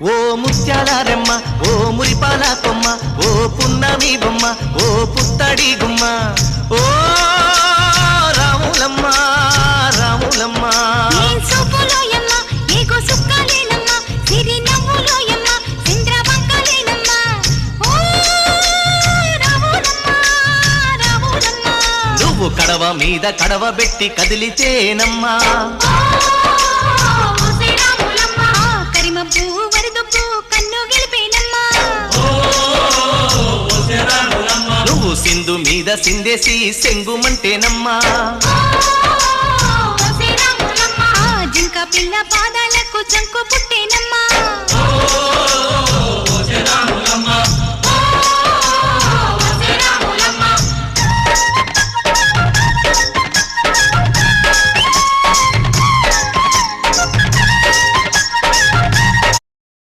ఓ ముత్యాల రెమ్మ ఓ మురిపాల కొమ్మ ఓ పున్నమి బొమ్మ ఓ పుత్తడి గుమ్మ ఓ రాములమ్మ రాములమ్మ నువ్వు కడవ మీద కడవ పెట్టి కదిలితేనమ్మా నువ్వు సింధు మీద సిందేసి సెంగుమంటేనమ్మా జింక పిల్ల పాదాలకు జంకు పుట్టేన